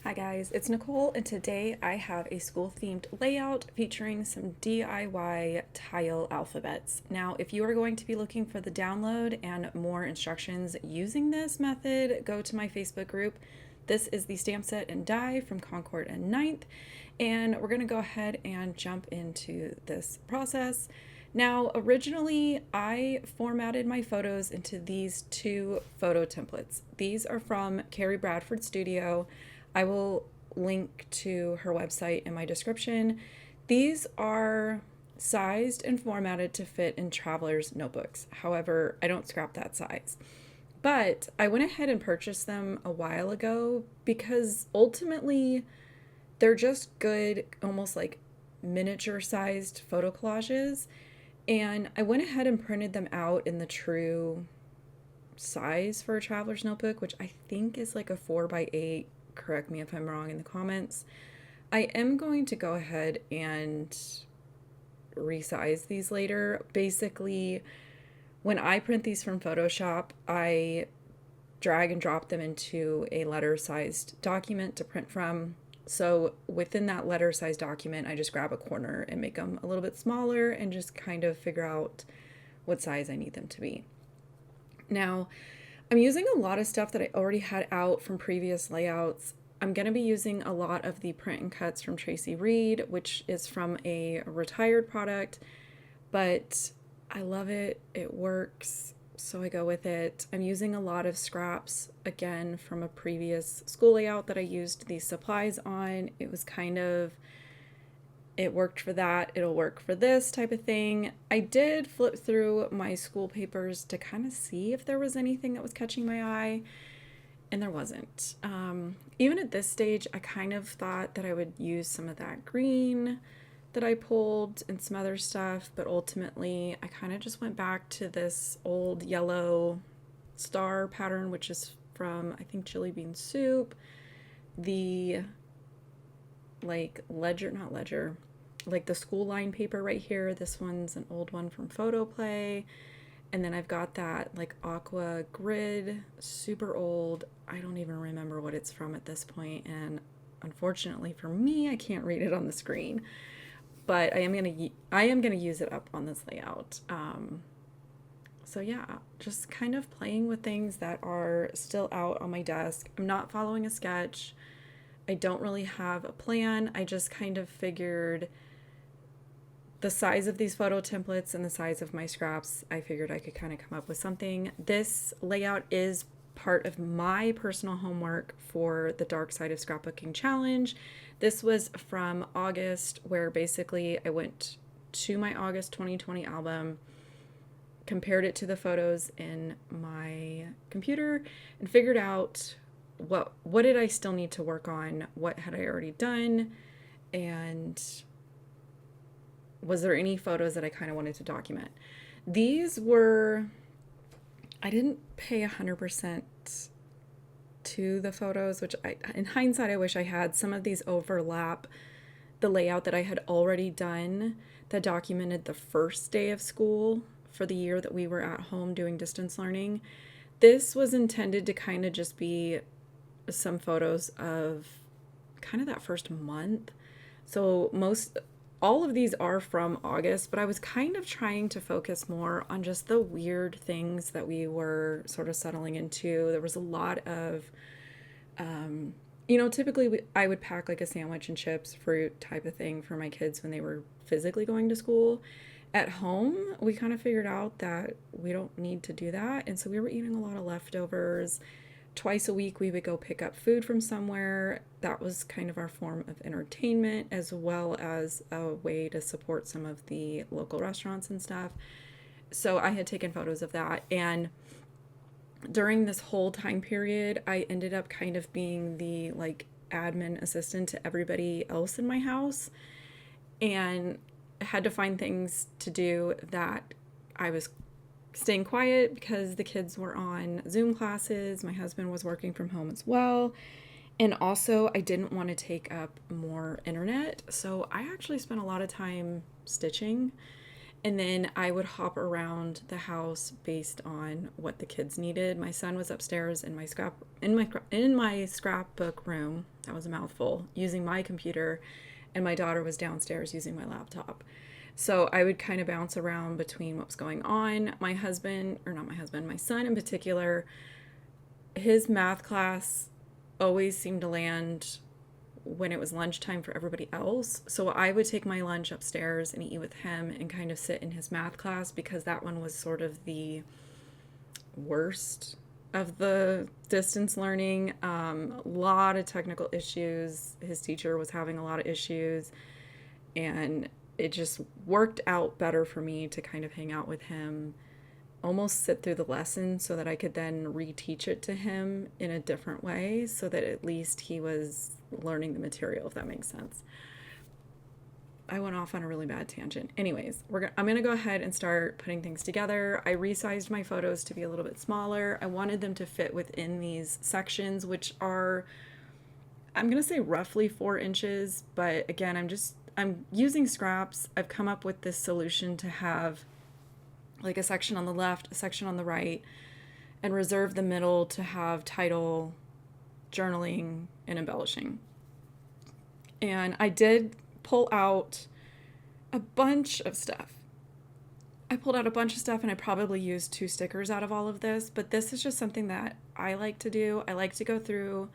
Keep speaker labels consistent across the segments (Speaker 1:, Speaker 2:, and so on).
Speaker 1: Hi guys, it's Nicole, and today I have a school themed layout featuring some DIY tile alphabets. Now, if you are going to be looking for the download and more instructions using this method, go to my Facebook group. This is the stamp set and die from Concord and Ninth, and we're going to go ahead and jump into this process. Now, originally, I formatted my photos into these two photo templates. These are from Carrie Bradford Studio. I will link to her website in my description. These are sized and formatted to fit in traveler's notebooks. However, I don't scrap that size. But I went ahead and purchased them a while ago because ultimately they're just good, almost like miniature sized photo collages. And I went ahead and printed them out in the true size for a traveler's notebook, which I think is like a 4x8. Correct me if I'm wrong in the comments. I am going to go ahead and resize these later. Basically, when I print these from Photoshop, I drag and drop them into a letter-sized document to print from. So within that letter-sized document, I just grab a corner and make them a little bit smaller and just kind of figure out what size I need them to be. Now, I'm using a lot of stuff that I already had out from previous layouts. I'm going to be using a lot of the print and cuts from Tracy Reed, which is from a retired product, but I love it. It works, so I go with it. I'm using a lot of scraps, again, from a previous school layout that I used these supplies on. It was kind of, it worked for that, it'll work for this type of thing. I did flip through my school papers to kind of see if there was anything that was catching my eye, and there wasn't. Even at this stage, I kind of thought that I would use some of that green that I pulled and some other stuff, but ultimately I kind of just went back to this old yellow star pattern, which is from, I think, chili bean soup. The like not ledger, like the school line paper right here. This one's an old one from Photoplay. And then I've got that like aqua grid, super old. I don't even remember what it's from at this point, and unfortunately for me, I can't read it on the screen. But I am gonna use it up on this layout. So yeah, just kind of playing with things that are still out on my desk. I'm not following a sketch. I don't really have a plan. I just kind of figured the size of these photo templates and the size of my scraps, I figured I could kind of come up with something. This layout is part of my personal homework for the Darkside of Scrapbooking challenge. This was from August, where basically I went to my August 2020 album, compared it to the photos in my computer, and figured out what did I still need to work on, what had I already done, and was there any photos that I kind of wanted to document. These were, I didn't pay 100% to the photos, which in hindsight, I wish I had. Some of these overlap the layout that I had already done that documented the first day of school for the year that we were at home doing distance learning. This was intended to kind of just be some photos of kind of that first month. So all of these are from August, but I was kind of trying to focus more on just the weird things that we were sort of settling into. There was a lot of, typically I would pack like a sandwich and chips, fruit type of thing for my kids when they were physically going to school. At home, we kind of figured out that we don't need to do that. And so we were eating a lot of leftovers. Twice a week, we would go pick up food from somewhere. That was kind of our form of entertainment, as well as a way to support some of the local restaurants and stuff. So I had taken photos of that. And during this whole time period, I ended up kind of being the like admin assistant to everybody else in my house, and had to find things to do that I was staying quiet because the kids were on Zoom classes. My husband was working from home as well. And also, I didn't want to take up more internet. So I actually spent a lot of time stitching. And then I would hop around the house based on what the kids needed. My son was upstairs in my scrapbook room. That was a mouthful, using my computer, and my daughter was downstairs using my laptop. So I would kind of bounce around between what was going on. My son in particular, his math class always seemed to land when it was lunchtime for everybody else. So I would take my lunch upstairs and eat with him and kind of sit in his math class, because that one was sort of the worst of the distance learning. A lot of technical issues. His teacher was having a lot of issues, and it just worked out better for me to kind of hang out with him, almost sit through the lesson so that I could then reteach it to him in a different way, so that at least he was learning the material, if that makes sense. I went off on a really bad tangent. Anyways, I'm going to go ahead and start putting things together. I resized my photos to be a little bit smaller. I wanted them to fit within these sections, which are, I'm going to say roughly 4 inches, but again, I'm using scraps. I've come up with this solution to have like a section on the left, a section on the right, and reserve the middle to have title, journaling, and embellishing. And I did pull out a bunch of stuff. And I probably used 2 stickers out of all of this, but this is just something that I like to do. I like to go through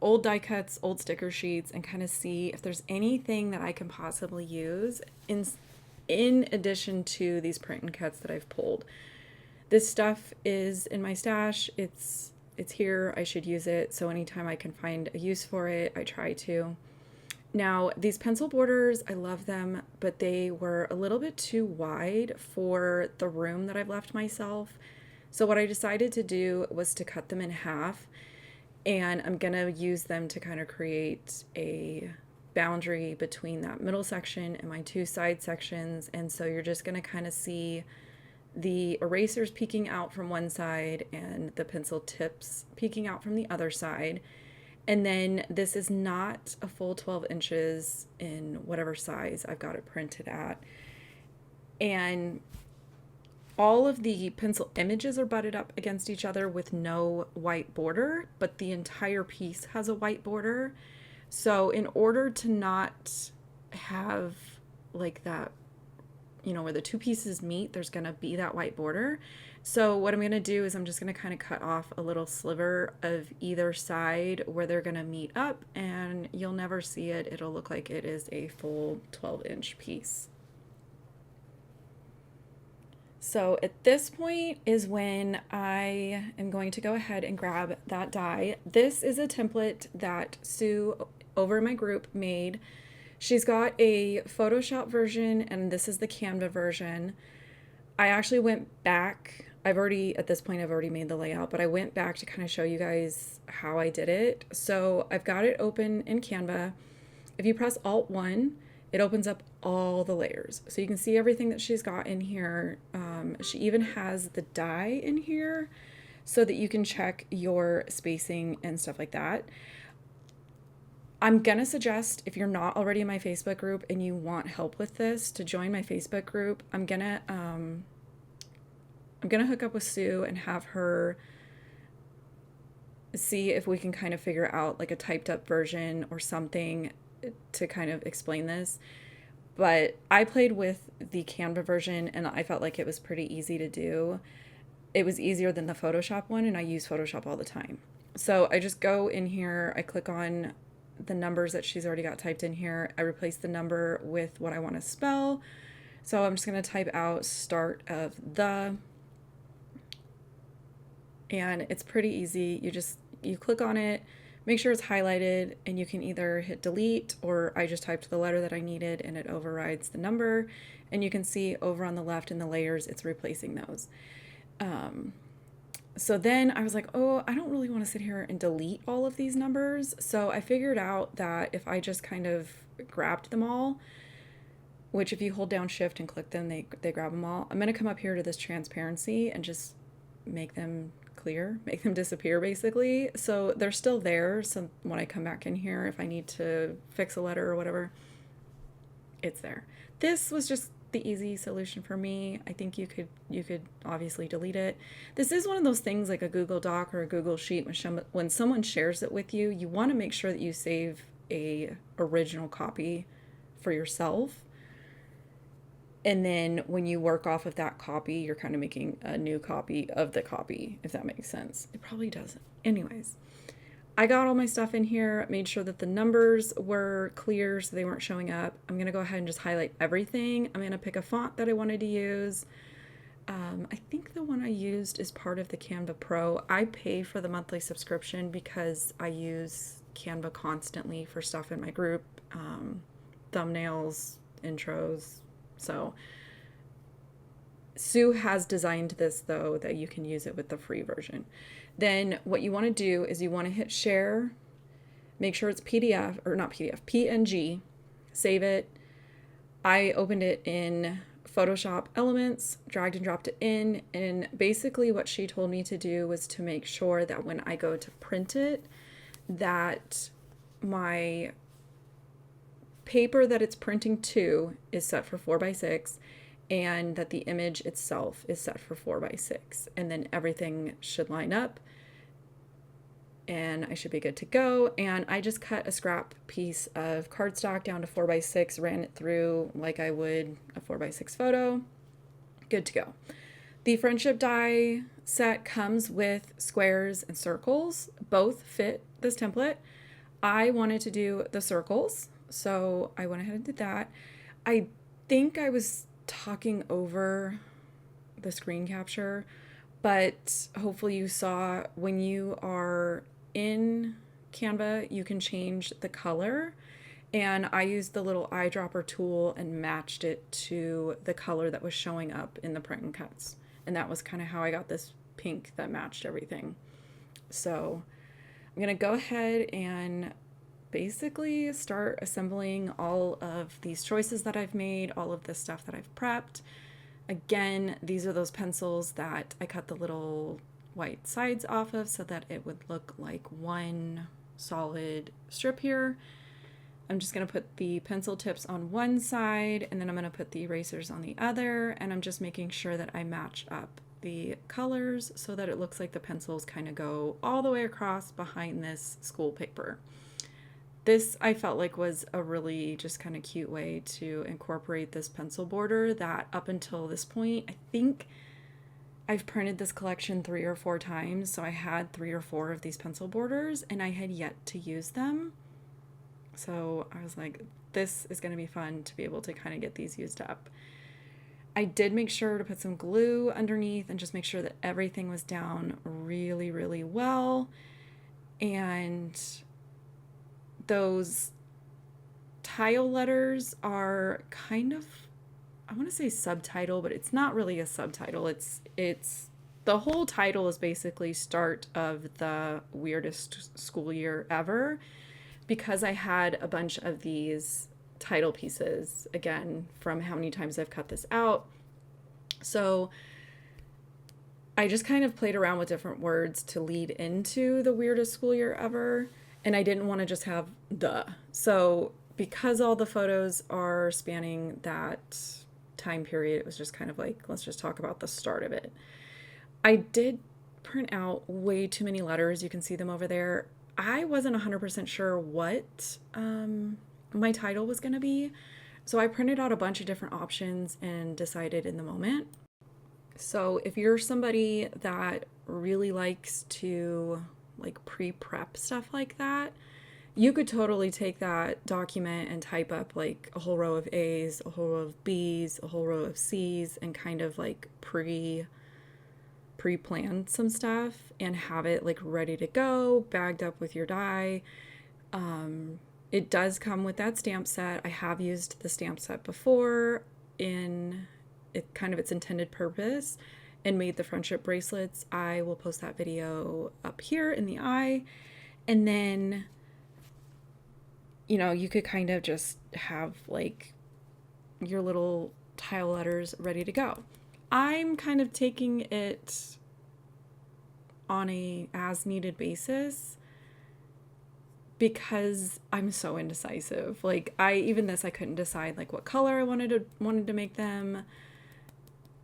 Speaker 1: old die cuts, old sticker sheets, and kind of see if there's anything that I can possibly use in addition to these print and cuts that I've pulled. This stuff is in my stash. It's here. I should use it. So anytime I can find a use for it, I try to. Now, these pencil borders, I love them, but they were a little bit too wide for the room that I've left myself. So what I decided to do was to cut them in half, and I'm going to use them to kind of create a boundary between that middle section and my 2 side sections. And so you're just going to kind of see the erasers peeking out from one side and the pencil tips peeking out from the other side. And then this is not a full 12 inches in whatever size I've got it printed at. And all of the pencil images are butted up against each other with no white border, but the entire piece has a white border. So in order to not have like that, where the 2 pieces meet, there's going to be that white border. So what I'm going to do is I'm just going to kind of cut off a little sliver of either side where they're going to meet up, and you'll never see it. It'll look like it is a full 12-inch piece. So at this point is when I am going to go ahead and grab that die. This is a template that Sue over in my group made. She's got a Photoshop version, and this is the Canva version. I actually went back. At this point, I've already made the layout, but I went back to kind of show you guys how I did it. So I've got it open in Canva. If you press Alt-1, it opens up all the layers. So you can see everything that she's got in here. She even has the die in here so that you can check your spacing and stuff like that. I'm going to suggest, if you're not already in my Facebook group and you want help with this, to join my Facebook group. I'm going to hook up with Sue and have her see if we can kind of figure out like a typed up version or something to kind of explain this. But I played with the Canva version and I felt like it was pretty easy to do. It was easier than the Photoshop one, and I use Photoshop all the time. So I just go in here, I click on the numbers that she's already got typed in here. I replace the number with what I want to spell. So I'm just going to type out start of the, and it's pretty easy. You click on it, make sure it's highlighted, and you can either hit delete, or I just typed the letter that I needed and it overrides the number. And you can see over on the left in the layers, it's replacing those. So then I was like, oh, I don't really want to sit here and delete all of these numbers. So I figured out that if I just kind of grabbed them all, which if you hold down shift and click them, they grab them all. I'm going to come up here to this transparency and just make them clear, make them disappear basically. So they're still there. So when I come back in here, if I need to fix a letter or whatever, it's there. this was just the easy solution for me. I think you could obviously delete it. This is one of those things like a Google Doc or a Google Sheet. When someone shares it with you, you want to make sure that you save a original copy for yourself. And then when you work off of that copy, you're kind of making a new copy of the copy, if that makes sense. It probably doesn't. Anyways, I got all my stuff in here, made sure that the numbers were clear so they weren't showing up. I'm going to go ahead and just highlight everything. I'm going to pick a font that I wanted to use. I think the one I used is part of the Canva Pro. I pay for the monthly subscription because I use Canva constantly for stuff in my group, thumbnails, intros. So Sue has designed this, though, that you can use it with the free version. Then what you want to do is you want to hit share, make sure it's PDF, or not PDF, PNG, save it. I opened it in Photoshop Elements, dragged and dropped it in, and basically what she told me to do was to make sure that when I go to print it, that my paper that it's printing to is set for 4x6, and that the image itself is set for 4x6, and then everything should line up and I should be good to go. And I just cut a scrap piece of cardstock down to 4x6, ran it through like I would a 4x6 photo. Good to go. The friendship die set comes with squares and circles. Both fit this template. I wanted to do the circles, so I went ahead and did that. I think I was talking over the screen capture, but hopefully you saw when you are in Canva, you can change the color, and I used the little eyedropper tool and matched it to the color that was showing up in the print and cuts, and that was kind of how I got this pink that matched everything. So I'm gonna go ahead and basically start assembling all of these choices that I've made, all of this stuff that I've prepped. Again, these are those pencils that I cut the little white sides off of so that it would look like one solid strip here. I'm just going to put the pencil tips on one side, and then I'm going to put the erasers on the other, and I'm just making sure that I match up the colors so that it looks like the pencils kind of go all the way across behind this school paper. This I felt like was a really just kind of cute way to incorporate this pencil border that up until this point, I think I've printed this collection 3 or 4 times. So I had 3 or 4 of these pencil borders and I had yet to use them. So I was like, this is going to be fun to be able to kind of get these used up. I did make sure to put some glue underneath and just make sure that everything was down really, really well. And those tile letters are kind of, I want to say subtitle, but it's not really a subtitle. It's the whole title is basically start of the weirdest school year ever, because I had a bunch of these title pieces, again, from how many times I've cut this out. So I just kind of played around with different words to lead into the weirdest school year ever. And I didn't want to just have the. So because all the photos are spanning that time period, it was just kind of like, let's just talk about the start of it. I did print out way too many letters. You can see them over there. I wasn't 100% sure what my title was going to be. So I printed out a bunch of different options and decided in the moment. So if you're somebody that really likes to like pre-prep stuff like that, you could totally take that document and type up like a whole row of A's, a whole row of B's, a whole row of C's, and kind of like pre-plan some stuff and have it like ready to go, bagged up with your die. It does come with that stamp set. I have used the stamp set before in it kind of its intended purpose and made the friendship bracelets. I will post that video up here in the eye. And then, you know, you could kind of just have like your little tile letters ready to go. I'm kind of taking it on a as needed basis because I'm so indecisive. Like I couldn't decide like what color I wanted to make them.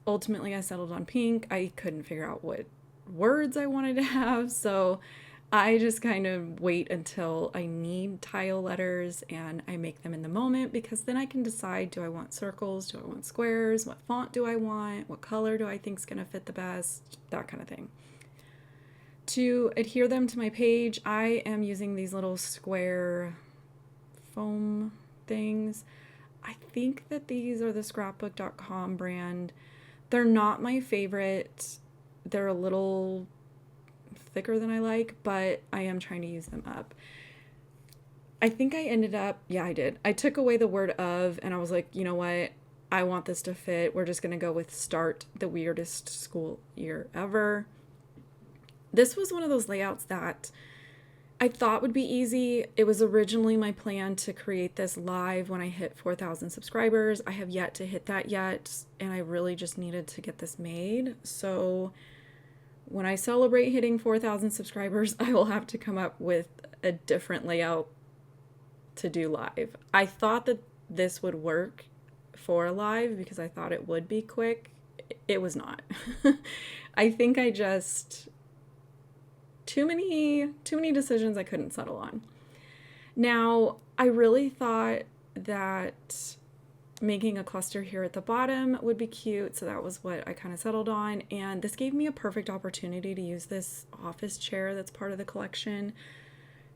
Speaker 1: Ultimately, I settled on pink. I couldn't figure out what words I wanted to have, so I just kind of wait until I need tile letters and I make them in the moment, because then I can decide, do I want circles, do I want squares, what font do I want, what color do I think is going to fit the best, that kind of thing. To adhere them to my page, I am using these little square foam things. I think that these are the scrapbook.com brand. They're not my favorite. They're a little thicker than I like, but I am trying to use them up. I think I ended up, yeah, I did. I took away the word of, and I was like, you know what? I want this to fit. We're just going to go with start the weirdest school year ever. This was one of those layouts that I thought would be easy. It was originally my plan to create this live when I hit 4,000 subscribers. I have yet to hit that yet, and I really just needed to get this made. So when I celebrate hitting 4,000 subscribers, I will have to come up with a different layout to do live. I thought that this would work for live because I thought it would be quick. It was not. I think I just... Too many decisions I couldn't settle on. Now, I really thought that making a cluster here at the bottom would be cute, so that was what I kind of settled on, and this gave me a perfect opportunity to use this office chair that's part of the collection.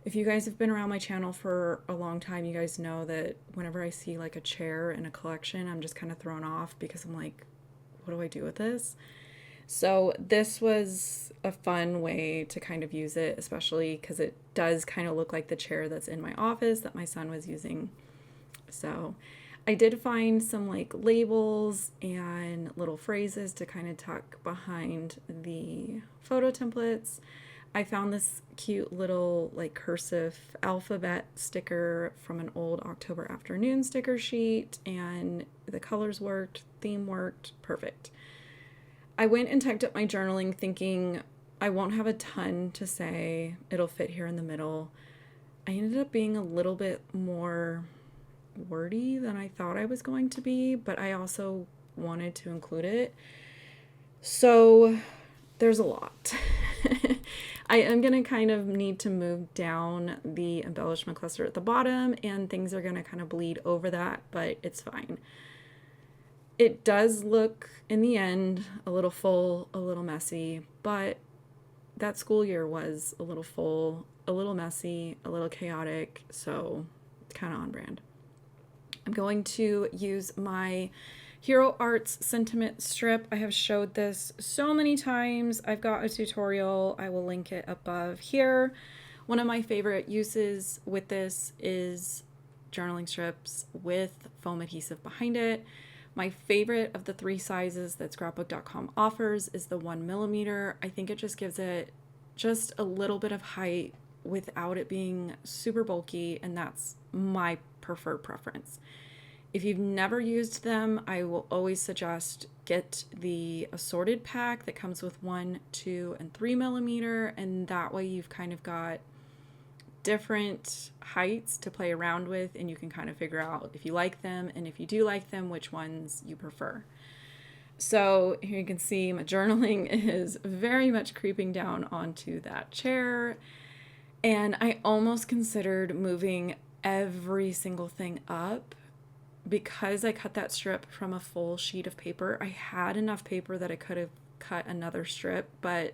Speaker 1: If you guys have been around my channel for a long time, you guys know that whenever I see like a chair in a collection, I'm just kind of thrown off because I'm like, what do I do with this? So this was a fun way to kind of use it, especially because it does kind of look like the chair that's in my office that my son was using. So I did find some like labels and little phrases to kind of tuck behind the photo templates. I found this cute little like cursive alphabet sticker from an old October afternoon sticker sheet, and the colors worked, theme worked, perfect. I went and typed up my journaling thinking I won't have a ton to say. It'll fit here in the middle. I ended up being a little bit more wordy than I thought I was going to be, but I also wanted to include it. So there's a lot. I am going to kind of need to move down the embellishment cluster at the bottom, and things are going to kind of bleed over that, but it's fine. It does look, in the end, a little full, a little messy, but that school year was a little full, a little messy, a little chaotic, so it's kind of on brand. I'm going to use my Hero Arts sentiment strip. I have showed this so many times. I've got a tutorial. I will link it above here. One of my favorite uses with this is journaling strips with foam adhesive behind it. My favorite of the 3 sizes that scrapbook.com offers is the 1mm. I think it just gives it just a little bit of height without it being super bulky, and that's my preferred preference. If you've never used them, I will always suggest get the assorted pack that comes with 1, 2, and 3mm, and that way you've kind of got different heights to play around with, and you can kind of figure out if you like them, and if you do like them, which ones you prefer. So here you can see my journaling is very much creeping down onto that chair, and I almost considered moving every single thing up because I cut that strip from a full sheet of paper. I had enough paper that I could have cut another strip, but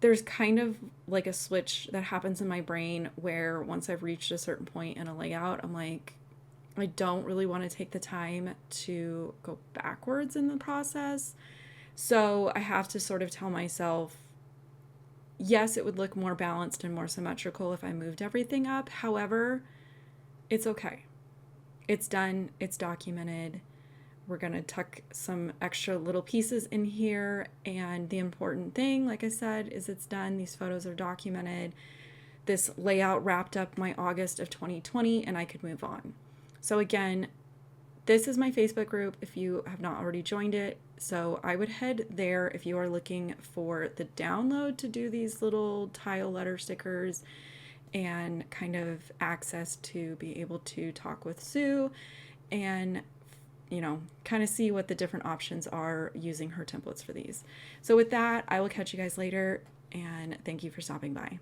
Speaker 1: there's kind of like a switch that happens in my brain where once I've reached a certain point in a layout, I'm like, I don't really want to take the time to go backwards in the process. So I have to sort of tell myself, yes, it would look more balanced and more symmetrical if I moved everything up. However, it's okay. It's done. It's documented. We're going to tuck some extra little pieces in here. And the important thing, like I said, is it's done. These photos are documented. This layout wrapped up my August of 2020, and I could move on. So again, this is my Facebook group if you have not already joined it. So I would head there if you are looking for the download to do these little tile letter stickers and kind of access to be able to talk with Sue and, you know, kind of see what the different options are using her templates for these. So with that, I will catch you guys later, and thank you for stopping by.